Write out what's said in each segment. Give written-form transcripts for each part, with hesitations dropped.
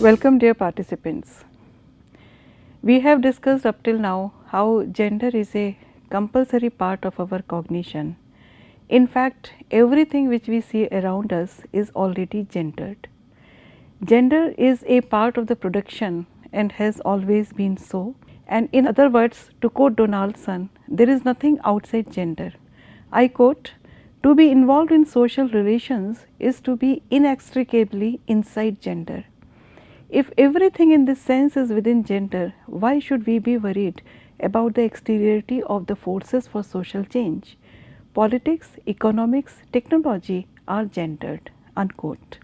Welcome, dear participants. We have discussed up till now how gender is a compulsory part of our cognition. In fact, everything which we see around us is already gendered. Gender is a part of the production and has always been so. And in other words, to quote Donaldson, there is nothing outside gender. I quote, to be involved in social relations is to be inextricably inside gender. If everything in this sense is within gender, why should we be worried about the exteriority of the forces for social change? Politics, economics, technology are gendered. Unquote.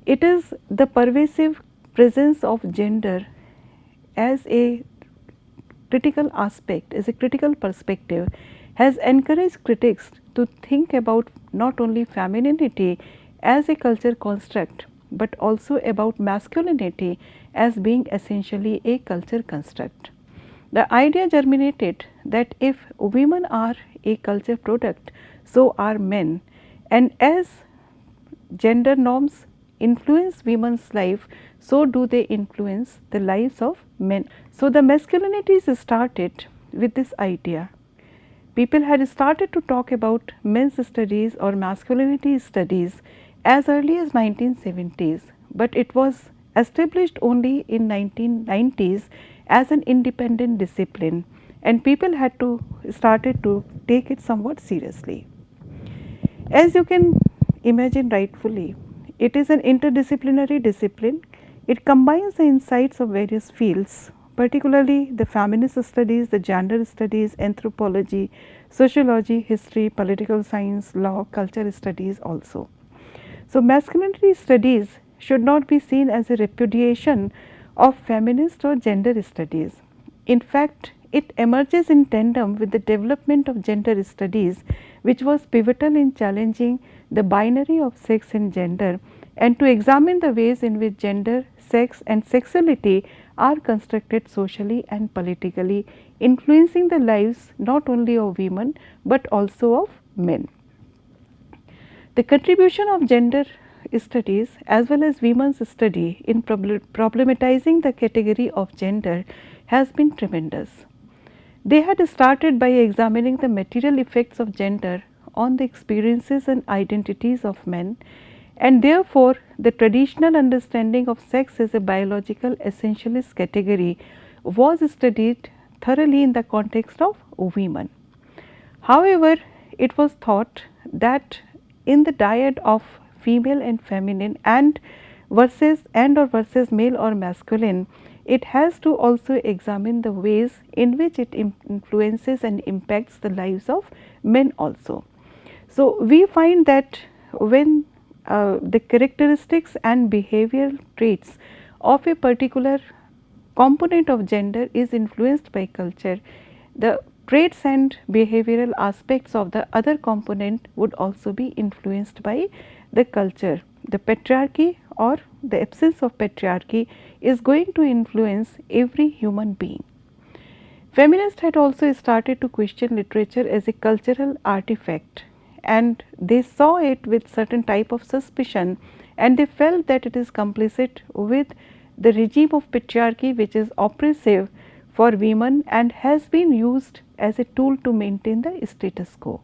It is the pervasive presence of gender as a critical aspect, as a critical perspective, has encouraged critics to think about not only femininity as a culture construct, but also about masculinity as being essentially a culture construct. The idea germinated that if women are a culture product, so are men, and as gender norms influence women's life, so do they influence the lives of men. So, the masculinities started with this idea. People had started to talk about men's studies or masculinity studies as early as 1970s, but it was established only in 1990s as an independent discipline, and people had to started to take it somewhat seriously. As you can imagine rightfully, it is an interdisciplinary discipline. It combines the insights of various fields, particularly the feminist studies, the gender studies, anthropology, sociology, history, political science, law, culture studies also. So, masculinity studies should not be seen as a repudiation of feminist or gender studies. In fact, it emerges in tandem with the development of gender studies, which was pivotal in challenging the binary of sex and gender, and to examine the ways in which gender, sex and sexuality are constructed socially and politically, influencing the lives not only of women but also of men. The contribution of gender studies as well as women's study in problematizing the category of gender has been tremendous. They had started by examining the material effects of gender on the experiences and identities of men, and therefore the traditional understanding of sex as a biological essentialist category was studied thoroughly in the context of women. However, it was thought that in the dyad of female and feminine and or versus male or masculine, it has to also examine the ways in which it influences and impacts the lives of men also. So, we find that when the characteristics and behavioral traits of a particular component of gender is influenced by culture, the traits and behavioral aspects of the other component would also be influenced by the culture. The patriarchy or the absence of patriarchy is going to influence every human being. Feminists had also started to question literature as a cultural artifact, and they saw it with certain type of suspicion, and they felt that it is complicit with the regime of patriarchy which is oppressive for women and has been used as a tool to maintain the status quo.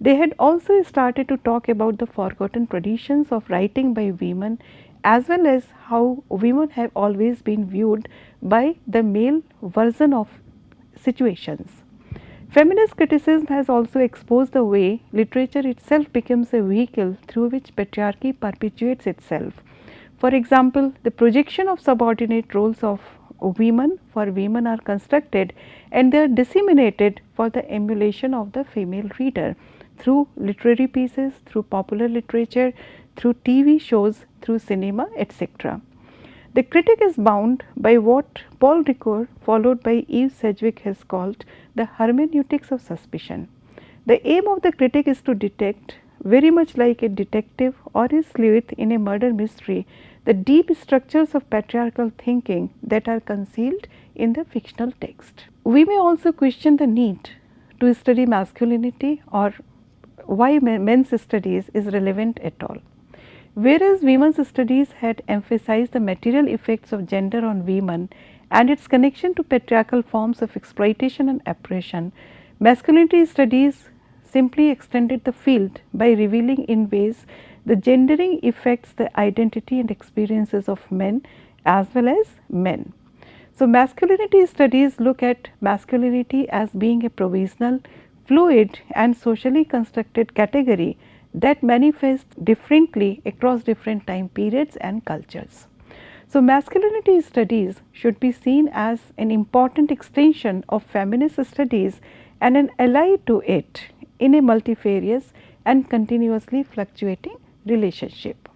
They had also started to talk about the forgotten traditions of writing by women as well as how women have always been viewed by the male version of situations. Feminist criticism has also exposed the way literature itself becomes a vehicle through which patriarchy perpetuates itself. For example, the projection of subordinate roles of women for women are constructed and they are disseminated for the emulation of the female reader through literary pieces, through popular literature, through TV shows, through cinema, etc. The critic is bound by what Paul Ricoeur, followed by Eve Sedgwick, has called the hermeneutics of suspicion. The aim of the critic is to detect, very much like a detective or a sleuth in a murder mystery, the deep structures of patriarchal thinking that are concealed in the fictional text. We may also question the need to study masculinity or why men's studies is relevant at all. Whereas women's studies had emphasized the material effects of gender on women and its connection to patriarchal forms of exploitation and oppression, masculinity studies simply extended the field by revealing in ways the gendering affects the identity and experiences of men as well as men. So, masculinity studies look at masculinity as being a provisional, fluid and socially constructed category that manifests differently across different time periods and cultures. So, masculinity studies should be seen as an important extension of feminist studies and an ally to it in a multifarious and continuously fluctuating relationship.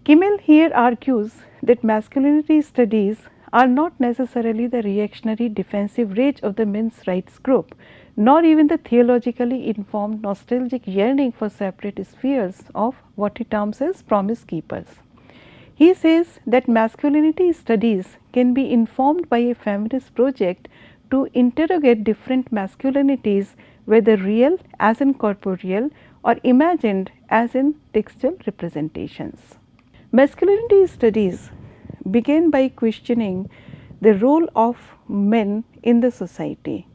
Kimmel here argues that masculinity studies are not necessarily the reactionary defensive rage of the men's rights group, nor even the theologically informed nostalgic yearning for separate spheres of what he terms as promise keepers. He says that masculinity studies can be informed by a feminist project to interrogate different masculinities, whether real as in corporeal or imagined as in textual representations. Masculinity studies began by questioning the role of men in the society.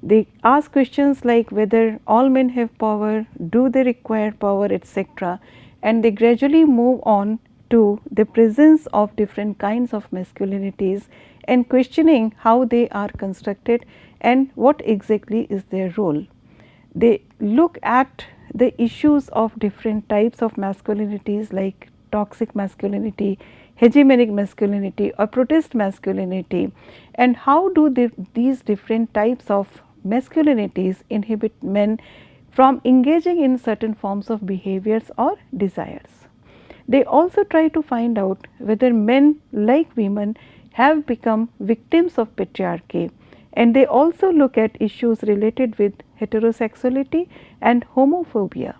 They ask questions like whether all men have power, do they require power, etc., and they gradually move on to the presence of different kinds of masculinities and questioning how they are constructed and what exactly is their role. They look at the issues of different types of masculinities like toxic masculinity, hegemonic masculinity or protest masculinity, and how do these different types of masculinities inhibit men from engaging in certain forms of behaviors or desires. They also try to find out whether men like women have become victims of patriarchy, and they also look at issues related with heterosexuality and homophobia.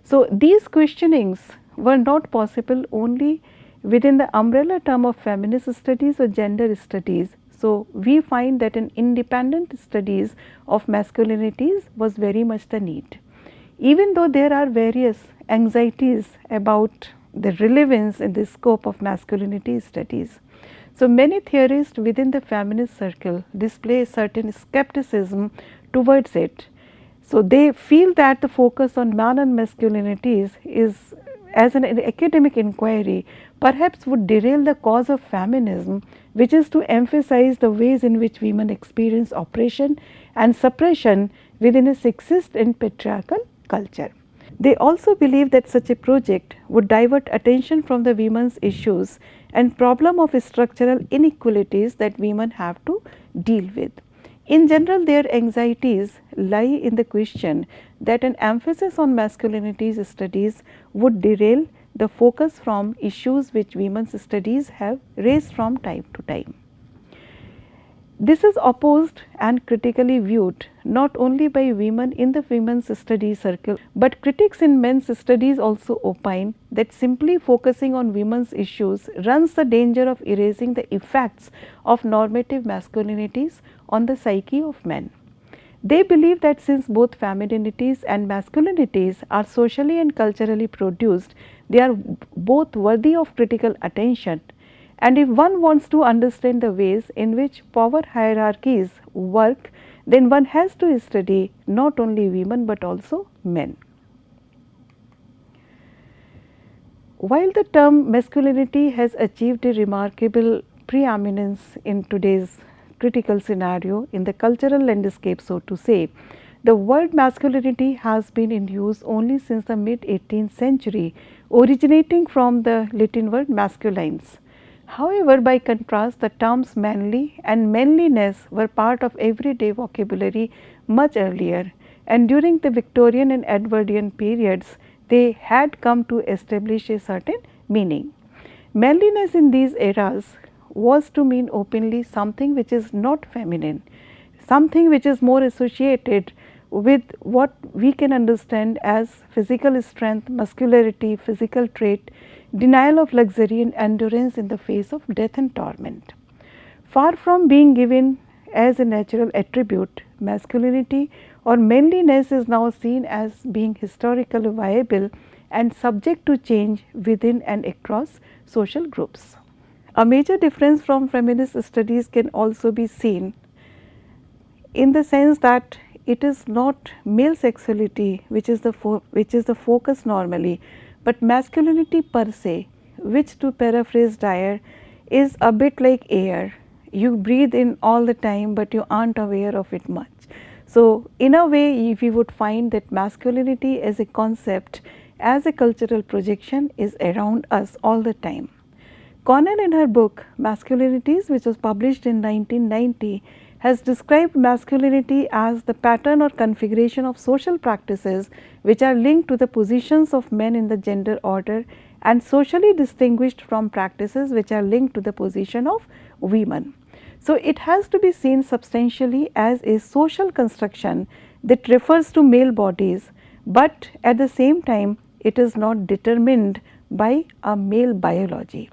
So, these questionings were not possible only within the umbrella term of feminist studies or gender studies. So, we find that an independent studies of masculinities was very much the need. Even though there are various anxieties about the relevance and the scope of masculinity studies. So, many theorists within the feminist circle display certain skepticism towards it. So, they feel that the focus on man and masculinities is as an academic inquiry perhaps would derail the cause of feminism, which is to emphasize the ways in which women experience oppression and suppression within a sexist and patriarchal culture. They also believe that such a project would divert attention from the women's issues and problem of structural inequalities that women have to deal with. In general, their anxieties lie in the question that an emphasis on masculinities studies would derail the focus from issues which women's studies have raised from time to time. This is opposed and critically viewed not only by women in the women's studies circle, but critics in men's studies also opine that simply focusing on women's issues runs the danger of erasing the effects of normative masculinities on the psyche of men. They believe that since both femininities and masculinities are socially and culturally produced, they are both worthy of critical attention. And if one wants to understand the ways in which power hierarchies work, then one has to study not only women but also men. While the term masculinity has achieved a remarkable preeminence in today's critical scenario in the cultural landscape, so to say, the word masculinity has been in use only since the mid 18th century, originating from the Latin word masculines. However, by contrast, the terms manly and manliness were part of everyday vocabulary much earlier, and during the Victorian and Edwardian periods, they had come to establish a certain meaning. Manliness in these eras was to mean openly something which is not feminine, something which is more associated with what we can understand as physical strength, muscularity, physical trait, denial of luxury and endurance in the face of death and torment. Far from being given as a natural attribute, masculinity or manliness is now seen as being historically viable and subject to change within and across social groups. A major difference from feminist studies can also be seen in the sense that it is not male sexuality which is the focus normally, but masculinity per se, which, to paraphrase Dyer, is a bit like air. You breathe in all the time, but you aren't aware of it much. So, in a way, we would find that masculinity as a concept, as a cultural projection, is around us all the time. Connell, in her book Masculinities, which was published in 1990, has described masculinity as the pattern or configuration of social practices which are linked to the positions of men in the gender order and socially distinguished from practices which are linked to the position of women. So, it has to be seen substantially as a social construction that refers to male bodies, but at the same time it is not determined by a male biology.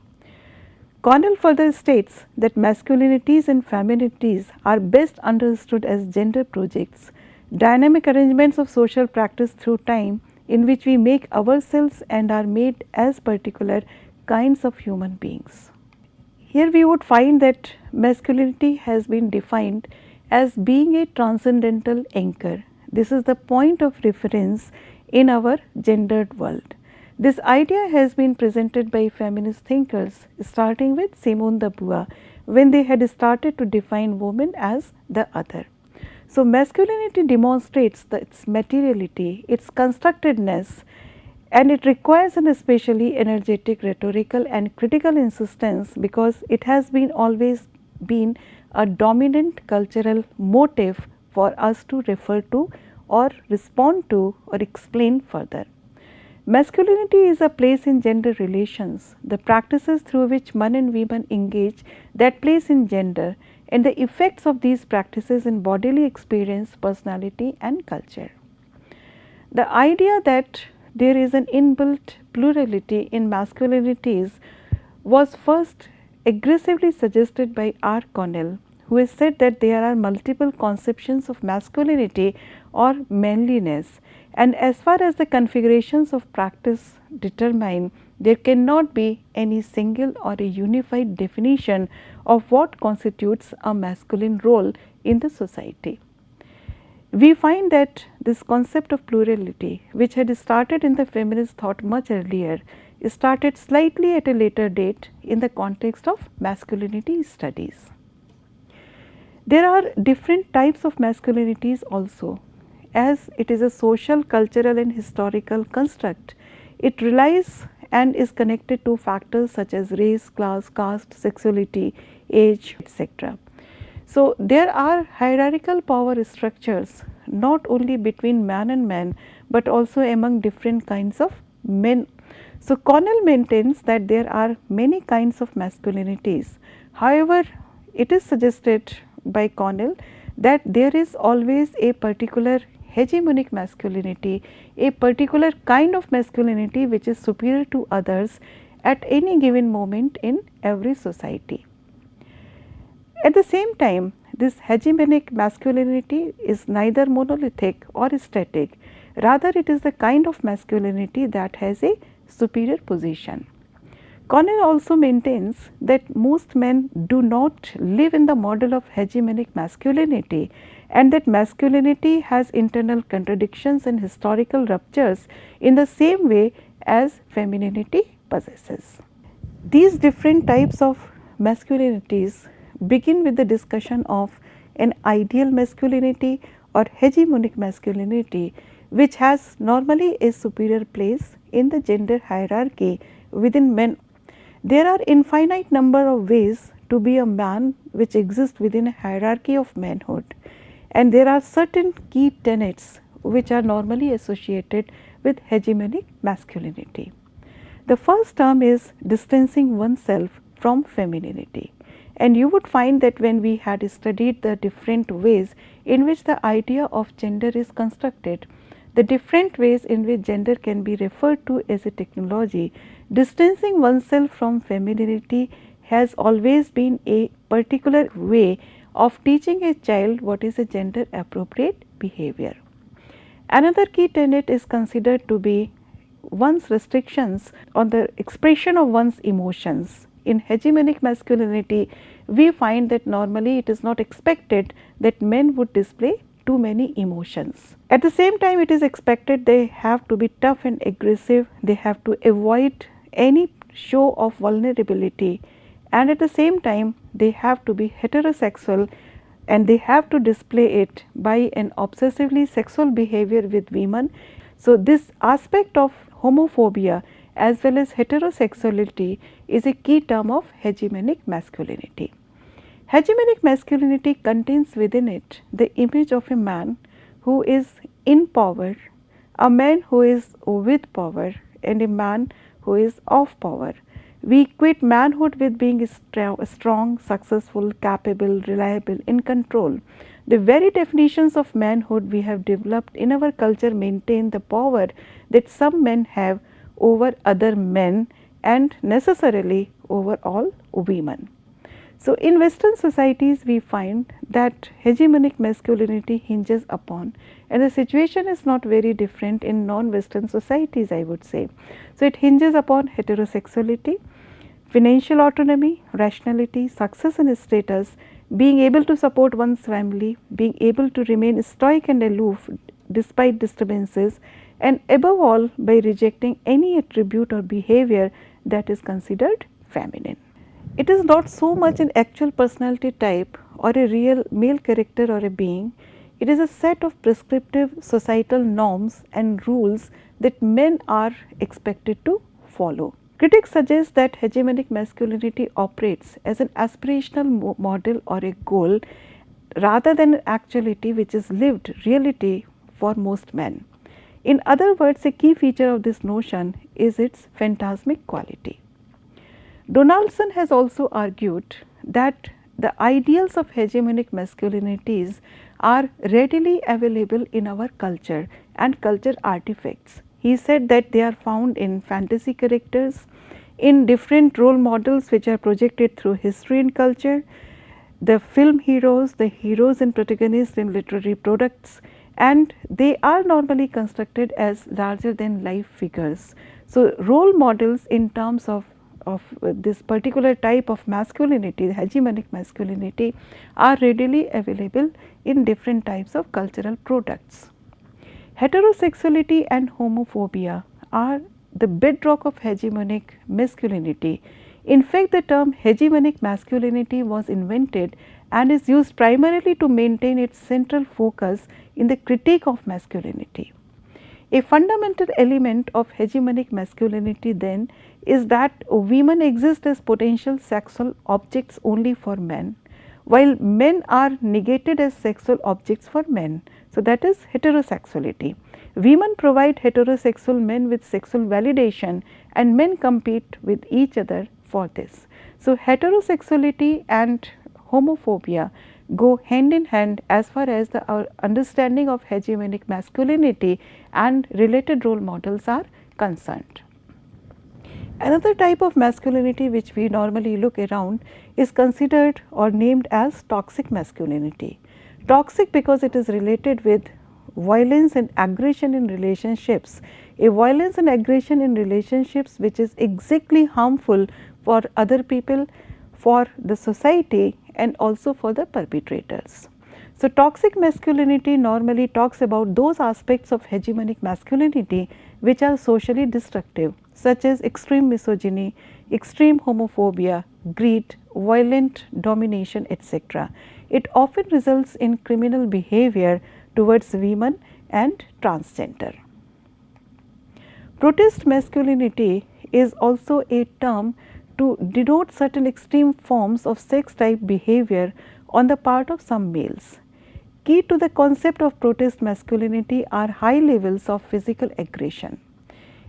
Connell further states that masculinities and feminities are best understood as gender projects, dynamic arrangements of social practice through time in which we make ourselves and are made as particular kinds of human beings. Here we would find that masculinity has been defined as being a transcendental anchor. This is the point of reference in our gendered world. This idea has been presented by feminist thinkers starting with Simone de Beauvoir when they had started to define woman as the other. So, masculinity demonstrates its materiality, its constructedness, and it requires an especially energetic, rhetorical and critical insistence because it has been always been a dominant cultural motive for us to refer to or respond to or explain further. Masculinity is a place in gender relations, the practices through which men and women engage that place in gender and the effects of these practices in bodily experience, personality and culture. The idea that there is an inbuilt plurality in masculinities was first aggressively suggested by R. Connell, who has said that there are multiple conceptions of masculinity or manliness, and as far as the configurations of practice determine, there cannot be any single or a unified definition of what constitutes a masculine role in the society. We find that this concept of plurality, which had started in the feminist thought much earlier, started slightly at a later date in the context of masculinity studies. There are different types of masculinities also. As it is a social, cultural and historical construct, it relies and is connected to factors such as race, class, caste, sexuality, age, etc. So, there are hierarchical power structures not only between man and man, but also among different kinds of men. So, Connell maintains that there are many kinds of masculinities. However, it is suggested by Connell that there is always a particular hegemonic masculinity, a particular kind of masculinity which is superior to others at any given moment in every society. At the same time, this hegemonic masculinity is neither monolithic or static, rather it is the kind of masculinity that has a superior position. Connell also maintains that most men do not live in the model of hegemonic masculinity and that masculinity has internal contradictions and historical ruptures in the same way as femininity possesses. These different types of masculinities begin with the discussion of an ideal masculinity or hegemonic masculinity, which has normally a superior place in the gender hierarchy within men. There are infinite number of ways to be a man which exist within a hierarchy of manhood, and there are certain key tenets which are normally associated with hegemonic masculinity. The first term is distancing oneself from femininity, and you would find that when we had studied the different ways in which the idea of gender is constructed, the different ways in which gender can be referred to as a technology, distancing oneself from femininity has always been a particular way of teaching a child what is a gender appropriate behavior. Another key tenet is considered to be one's restrictions on the expression of one's emotions. In hegemonic masculinity, we find that normally it is not expected that men would display too many emotions. At the same time, it is expected they have to be tough and aggressive, they have to avoid any show of vulnerability, and at the same time they have to be heterosexual and they have to display it by an obsessively sexual behavior with women. So, this aspect of homophobia as well as heterosexuality is a key term of hegemonic masculinity. Hegemonic masculinity contains within it the image of a man who is in power, a man who is with power, and a man who is of power. We equate manhood with being strong, successful, capable, reliable, in control. The very definitions of manhood we have developed in our culture maintain the power that some men have over other men and necessarily over all women. So, in Western societies we find that hegemonic masculinity hinges upon, and the situation is not very different in non-Western societies, I would say. So, it hinges upon heterosexuality, financial autonomy, rationality, success and status, being able to support one's family, being able to remain stoic and aloof despite disturbances, and above all by rejecting any attribute or behavior that is considered feminine. It is not so much an actual personality type or a real male character or a being, it is a set of prescriptive societal norms and rules that men are expected to follow. Critics suggest that hegemonic masculinity operates as an aspirational model or a goal rather than an actuality which is lived reality for most men. In other words, a key feature of this notion is its phantasmic quality. Donaldson has also argued that the ideals of hegemonic masculinities are readily available in our culture and culture artifacts. He said that they are found in fantasy characters, in different role models which are projected through history and culture, the film heroes, the heroes and protagonists in literary products, and they are normally constructed as larger than life figures. So, role models in terms of this particular type of masculinity, the hegemonic masculinity, are readily available in different types of cultural products. Heterosexuality and homophobia are the bedrock of hegemonic masculinity. In fact, the term hegemonic masculinity was invented and is used primarily to maintain its central focus in the critique of masculinity. A fundamental element of hegemonic masculinity then is that women exist as potential sexual objects only for men, while men are negated as sexual objects for men. So, that is heterosexuality. Women provide heterosexual men with sexual validation and men compete with each other for this. So, heterosexuality and homophobia go hand in hand as far as our understanding of hegemonic masculinity and related role models are concerned. Another type of masculinity which we normally look around is considered or named as toxic masculinity. Toxic because it is related with violence and aggression in relationships, a violence and aggression in relationships which is exactly harmful for other people, for the society and also for the perpetrators. So, toxic masculinity normally talks about those aspects of hegemonic masculinity which are socially destructive, such as extreme misogyny, extreme homophobia, greed, violent domination, etc. It often results in criminal behavior towards women and transgender. Protest masculinity is also a term to denote certain extreme forms of sex type behavior on the part of some males. Key to the concept of protest masculinity are high levels of physical aggression.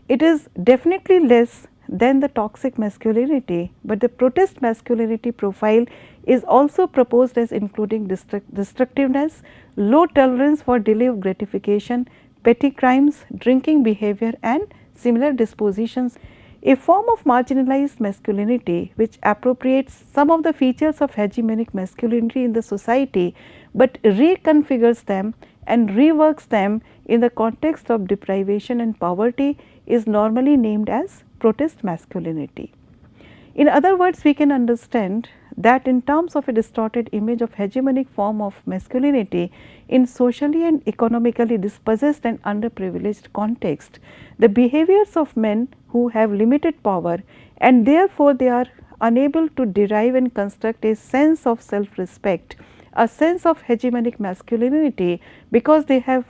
It is definitely less than the toxic masculinity, but the protest masculinity profile is also proposed as including destructiveness, low tolerance for delay of gratification, petty crimes, drinking behavior and similar dispositions. A form of marginalized masculinity which appropriates some of the features of hegemonic masculinity in the society, but reconfigures them and reworks them in the context of deprivation and poverty is normally named as protest masculinity. In other words, we can understand that in terms of a distorted image of hegemonic form of masculinity in socially and economically dispossessed and underprivileged context, the behaviors of men who have limited power and therefore they are unable to derive and construct a sense of self-respect, a sense of hegemonic masculinity, because they have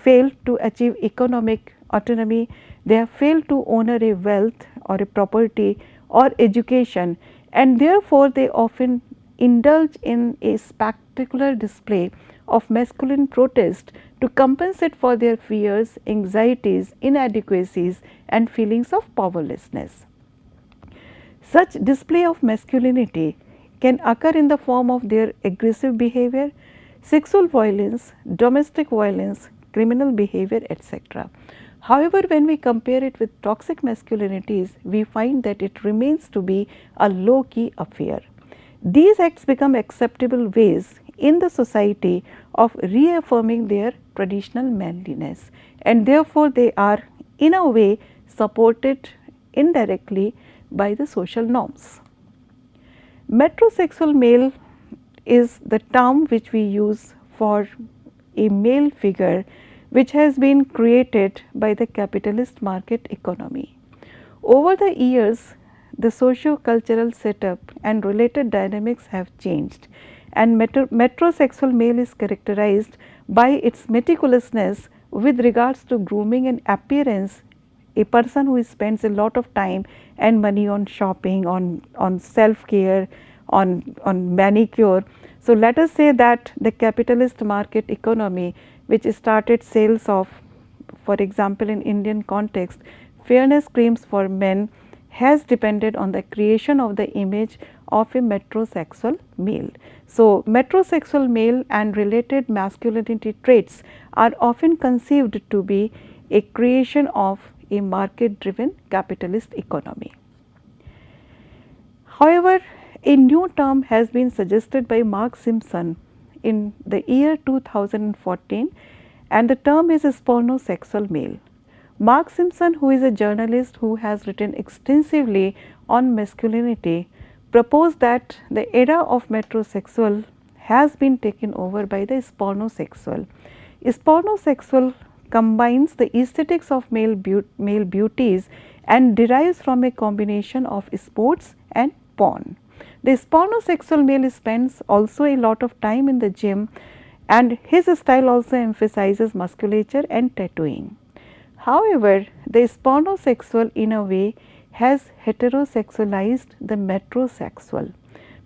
failed to achieve economic autonomy, they have failed to own a wealth or a property or education, and therefore they often indulge in a spectacular display of masculine protest to compensate for their fears, anxieties, inadequacies and feelings of powerlessness. Such display of masculinity can occur in the form of their aggressive behavior, sexual violence, domestic violence, criminal behavior, etc. However, when we compare it with toxic masculinities, we find that it remains to be a low-key affair. These acts become acceptable ways in the society of reaffirming their traditional manliness, and therefore they are in a way supported indirectly by the social norms. Metrosexual male is the term which we use for a male figure which has been created by the capitalist market economy. Over the years, the socio-cultural setup and related dynamics have changed, and metrosexual male is characterized by its meticulousness with regards to grooming and appearance. A person who spends a lot of time and money on shopping, on self-care, on manicure. So, let us say that the capitalist market economy, which started sales of, for example, in Indian context, fairness creams for men, has depended on the creation of the image of a metrosexual male. So, metrosexual male and related masculinity traits are often conceived to be a creation of a market driven capitalist economy. However, a new term has been suggested by Mark Simpson in the year 2014, and the term is spornosexual male. Mark Simpson, who is a journalist who has written extensively on masculinity, proposed that the era of metrosexual has been taken over by the spornosexual. Spornosexual combines the aesthetics of male beauties and derives from a combination of sports and porn. The spornosexual male spends also a lot of time in the gym, and his style also emphasizes musculature and tattooing. However, the spornosexual in a way has heterosexualized the metrosexual,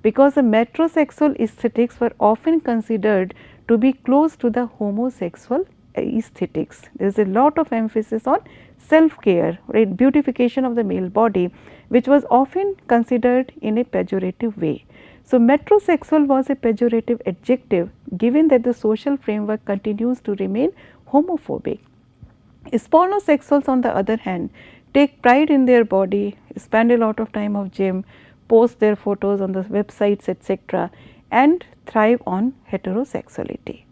because the metrosexual aesthetics were often considered to be close to the homosexual aesthetics. There is a lot of emphasis on self-care, right, beautification of the male body, which was often considered in a pejorative way. So, metrosexual was a pejorative adjective given that the social framework continues to remain homophobic. Spornosexuals on the other hand take pride in their body, spend a lot of time of gym, post their photos on the websites, etc., and thrive on heterosexuality.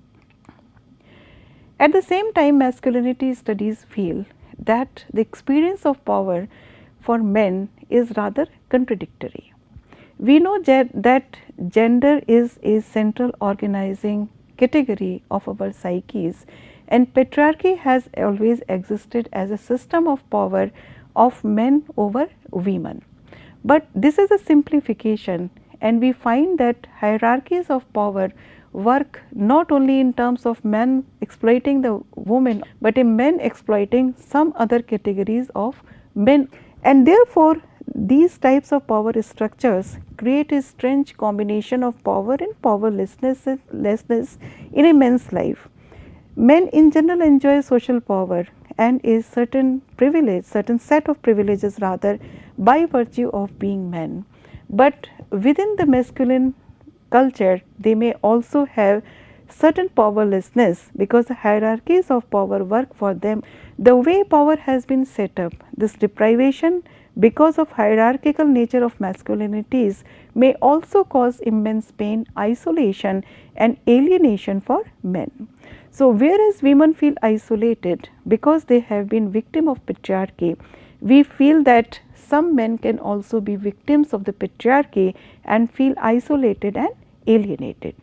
At the same time, masculinity studies feel that the experience of power for men is rather contradictory. We know that gender is a central organizing category of our psyches, and patriarchy has always existed as a system of power of men over women. But this is a simplification, and we find that hierarchies of power work not only in terms of men exploiting the women, but in men exploiting some other categories of men, and therefore these types of power structures create a strange combination of power and powerlessness in a man's life. Men in general enjoy social power and a certain set of privileges rather, by virtue of being men. But within the masculine culture, they may also have certain powerlessness, because the hierarchies of power work for them. The way power has been set up, this deprivation because of hierarchical nature of masculinities may also cause immense pain, isolation and alienation for men. So, whereas women feel isolated because they have been victim of patriarchy, we feel that some men can also be victims of the patriarchy and feel isolated and alienated.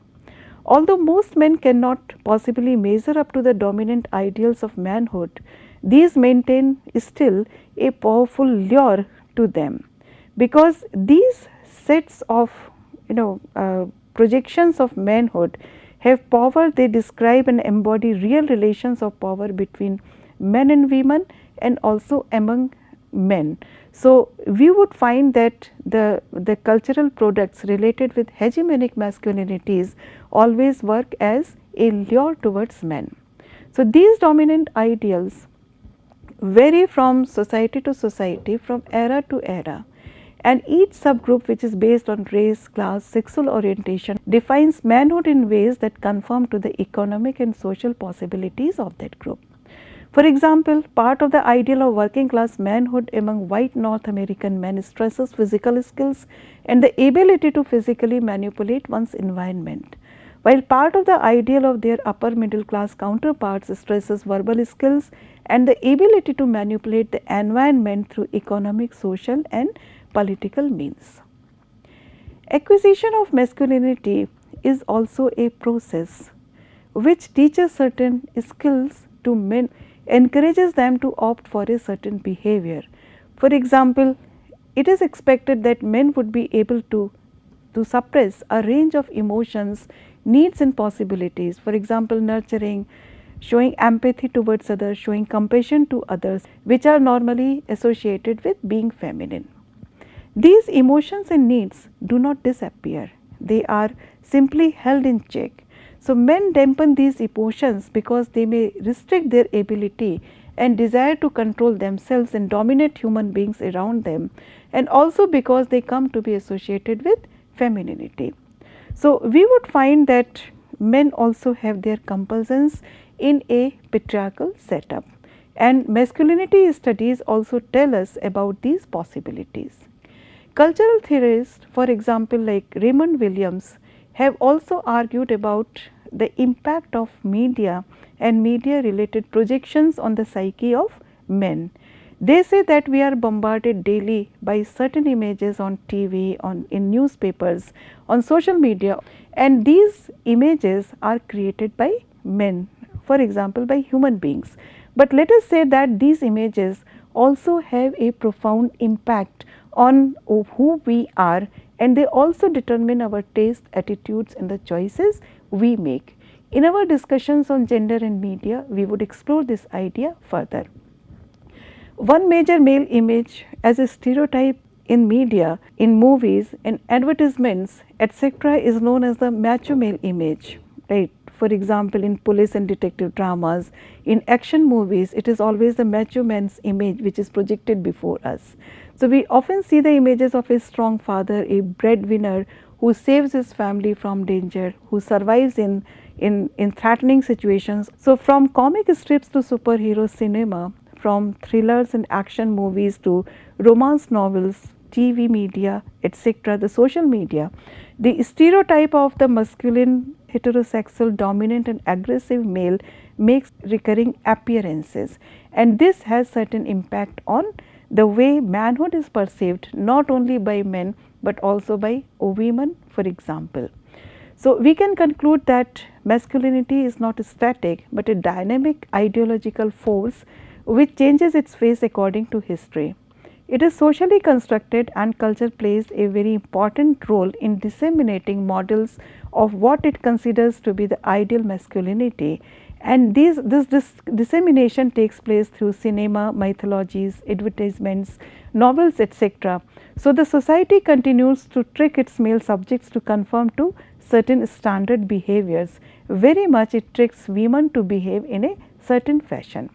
Although most men cannot possibly measure up to the dominant ideals of manhood, these maintain still a powerful lure to them, because these sets of projections of manhood have power. They describe and embody real relations of power between men and women and also among men. So, we would find that the cultural products related with hegemonic masculinities always work as a lure towards men. So, these dominant ideals vary from society to society, from era to era, and each subgroup, which is based on race, class, sexual orientation, defines manhood in ways that conform to the economic and social possibilities of that group. For example, part of the ideal of working class manhood among white North American men stresses physical skills and the ability to physically manipulate one's environment, while part of the ideal of their upper middle class counterparts stresses verbal skills and the ability to manipulate the environment through economic, social and political means. Acquisition of masculinity is also a process which teaches certain skills to men, encourages them to opt for a certain behavior. For example, it is expected that men would be able to suppress a range of emotions, needs and possibilities. For example, nurturing, showing empathy towards others, showing compassion to others, which are normally associated with being feminine. These emotions and needs do not disappear, they are simply held in check. So, men dampen these emotions because they may restrict their ability and desire to control themselves and dominate human beings around them, and also because they come to be associated with femininity. So, we would find that men also have their compulsions in a patriarchal setup, and masculinity studies also tell us about these possibilities. Cultural theorists, for example, like Raymond Williams, have also argued about the impact of media and media related projections on the psyche of men. They say that we are bombarded daily by certain images on TV, in newspapers, on social media, and these images are created by men, for example by human beings. But let us say that these images also have a profound impact on who we are, and they also determine our taste, attitudes and the choices we make. In our discussions on gender and media, we would explore this idea further. One major male image as a stereotype in media, in movies, in advertisements, etc., is known as the macho male image, right? For example, in police and detective dramas, in action movies, it is always the macho man's image which is projected before us. So, we often see the images of a strong father, a breadwinner who saves his family from danger, who survives in threatening situations. So, from comic strips to superhero cinema, from thrillers and action movies to romance novels, TV media, etc., the social media, the stereotype of the masculine, heterosexual, dominant and aggressive male makes recurring appearances, and this has certain impact on the way manhood is perceived, not only by men but also by women, for example. So, we can conclude that masculinity is not static but a dynamic ideological force which changes its face according to history. It is socially constructed, and culture plays a very important role in disseminating models of what it considers to be the ideal masculinity, and this dissemination takes place through cinema, mythologies, advertisements, novels, etc. So, the society continues to trick its male subjects to conform to certain standard behaviors. Very much it tricks women to behave in a certain fashion.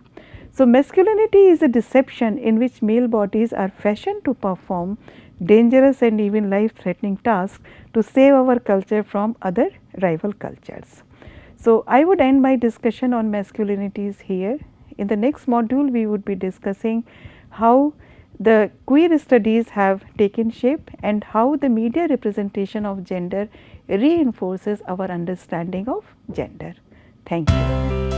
So, masculinity is a deception in which male bodies are fashioned to perform dangerous and even life threatening tasks to save our culture from other rival cultures. So, I would end my discussion on masculinities here. In the next module, we would be discussing how the queer studies have taken shape and how the media representation of gender reinforces our understanding of gender. Thank you.